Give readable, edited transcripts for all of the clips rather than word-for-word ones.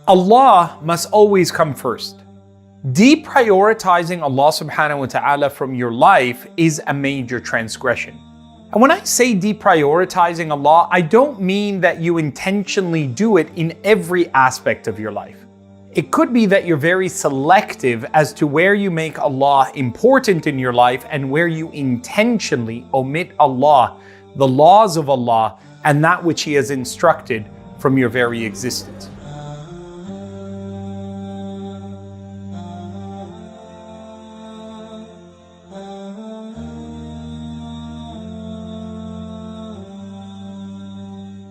Allah must always come first. Deprioritizing Allah subhanahu wa ta'ala from your life is a major transgression. And when I say deprioritizing Allah, I don't mean that you intentionally do it in every aspect of your life. It could be that you're very selective as to where you make Allah important in your life and where you intentionally omit Allah, the laws of Allah, and that which He has instructed from your very existence.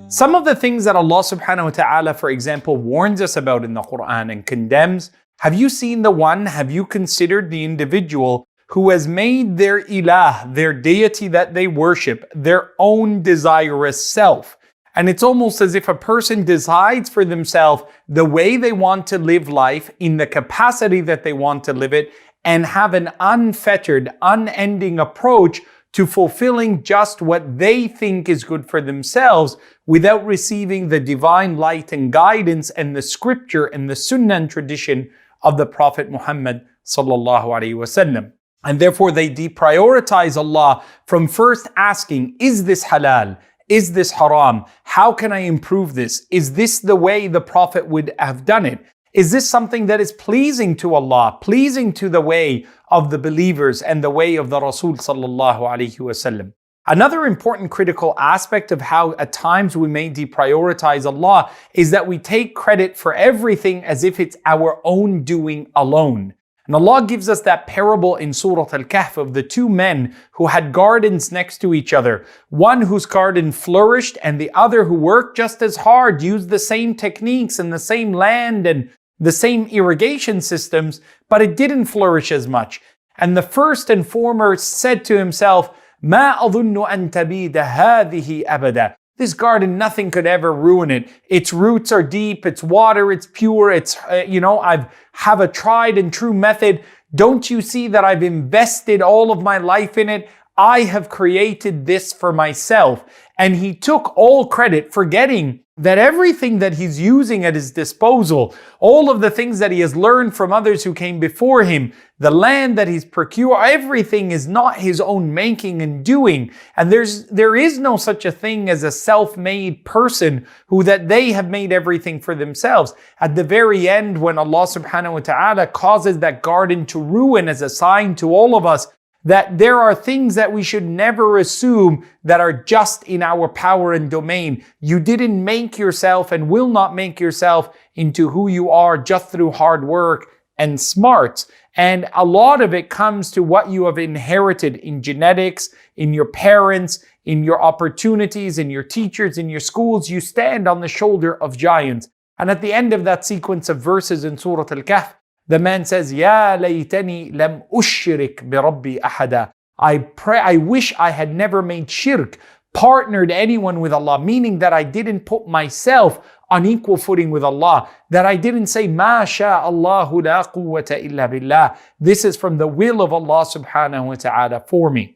Some of the things that Allah subhanahu wa ta'ala, for example, warns us about in the Qur'an and condemns, have you seen the one, have you considered the individual who has made their ilah, their deity that they worship, their own desirous self? And it's almost as if a person decides for themselves the way they want to live life in the capacity that they want to live it and have an unfettered, unending approach to fulfilling just what they think is good for themselves without receiving the divine light and guidance and the scripture and the sunnah and tradition of the Prophet Muhammad sallallahu alaihi wasallam. And therefore they deprioritize Allah from first asking, is this halal? Is this haram? How can I improve this? Is this the way the Prophet would have done it? Is this something that is pleasing to Allah, pleasing to the way of the believers and the way of the Rasul sallallahu alaihi wasallam? Another important critical aspect of how at times we may deprioritize Allah is that we take credit for everything as if it's our own doing alone. And Allah gives us that parable in Surah Al-Kahf of the two men who had gardens next to each other. One whose garden flourished and the other who worked just as hard, used the same techniques and the same land and the same irrigation systems, but it didn't flourish as much. And the first and former said to himself, "Ma adunnu an tabida hadhihi abada." This garden, nothing could ever ruin it. Its roots are deep, its water, it's pure, I have a tried and true method. Don't you see that I've invested all of my life in it? I have created this for myself. And he took all credit, forgetting that everything that he's using at his disposal, all of the things that he has learned from others who came before him, the land that he's procured, everything is not his own making and doing. And there is no such a thing as a self-made person who that they have made everything for themselves. At the very end, when Allah subhanahu wa ta'ala causes that garden to ruin as a sign to all of us, that there are things that we should never assume that are just in our power and domain. You didn't make yourself and will not make yourself into who you are just through hard work and smarts. And a lot of it comes to what you have inherited in genetics, in your parents, in your opportunities, in your teachers, in your schools. You stand on the shoulder of giants. And at the end of that sequence of verses in Surah Al-Kahf, the man says, "Ya laytani lam ushrik bi Rabbi ahada." I wish I had never made shirk, partnered anyone with Allah, meaning that I didn't put myself on equal footing with Allah, that I didn't say, "Ma sha Allahu la quwwata illa billah." This is from the will of Allah subhanahu wa ta'ala for me.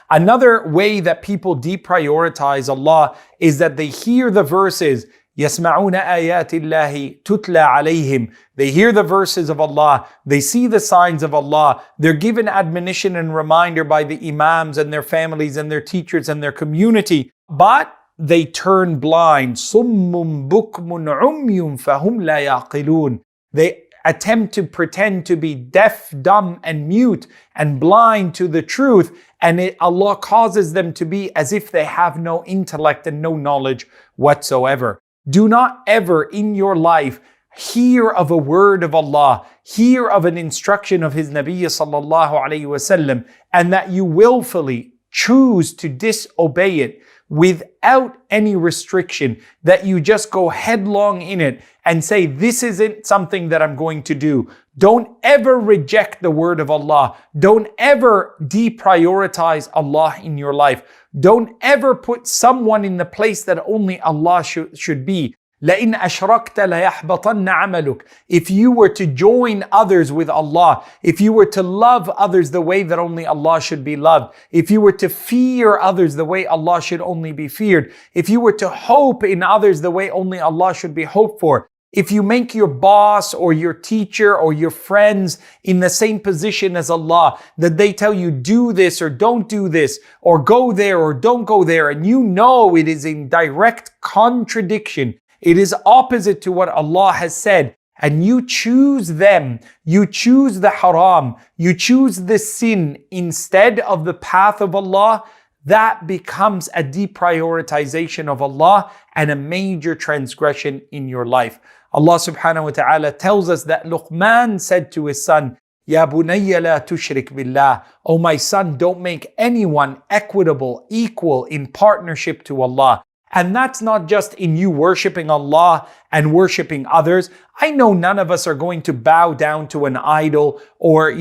Another way that people deprioritize Allah is that they hear the verses, يَسْمَعُونَ آيَاتِ اللَّهِ تُتْلَى عَلَيْهِمْ. They hear the verses of Allah, they see the signs of Allah, they're given admonition and reminder by the imams and their families and their teachers and their community, but they turn blind. صُمٌّ بُكْمٌ عُمْيٌ فَهُمْ لَا يَعْقِلُونَ. They attempt to pretend to be deaf, dumb, and mute and blind to the truth, and Allah causes them to be as if they have no intellect and no knowledge whatsoever. Do not ever in your life hear of a word of Allah, hear of an instruction of His Nabi sallallahu alayhi wasallam, and that you willfully choose to disobey it without any restriction, that you just go headlong in it and say, "This isn't something that I'm going to do." Don't ever reject the word of Allah. Don't ever deprioritize Allah in your life. Don't ever put someone in the place that only Allah should be. لَإِنْ أَشْرَكْتَ لَيَحْبَطَنَّ عَمَلُكَ. If you were to join others with Allah, if you were to love others the way that only Allah should be loved, if you were to fear others the way Allah should only be feared, if you were to hope in others the way only Allah should be hoped for, If you make your boss or your teacher or your friends in the same position as Allah, that they tell you do this or don't do this, or go there or don't go there, and you know it is in direct contradiction, it is opposite to what Allah has said, and you choose them, you choose the haram, you choose the sin instead of the path of Allah, that becomes a deprioritization of Allah and a major transgression in your life. Allah subhanahu wa ta'ala tells us that Luqman said to his son, Ya bunayya la tushrik billah. Oh my son, don't make anyone equitable, equal in partnership to Allah. And that's not just in you worshiping Allah and worshiping others. I know none of us are going to bow down to an idol or,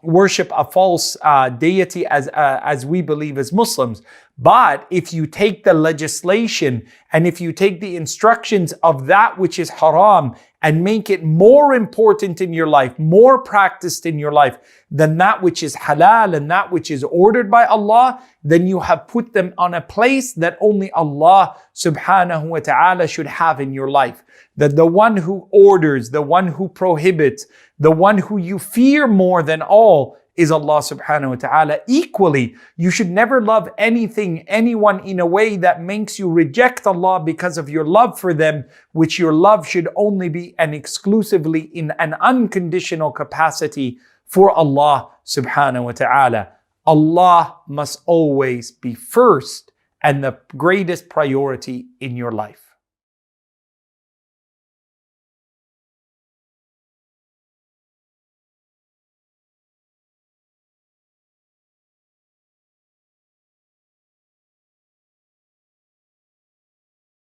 worship a false deity as we believe as Muslims. But if you take the legislation and if you take the instructions of that which is haram and make it more important in your life, more practiced in your life than that which is halal and that which is ordered by Allah, then you have put them on a place that only Allah subhanahu wa ta'ala should have in your life. That the one who orders, the one who prohibits, the one who you fear more than all is Allah subhanahu wa ta'ala. Equally, you should never love anyone in a way that makes you reject Allah because of your love for them, which your love should only be and exclusively in an unconditional capacity for Allah subhanahu wa ta'ala. Allah must always be first and the greatest priority in your life.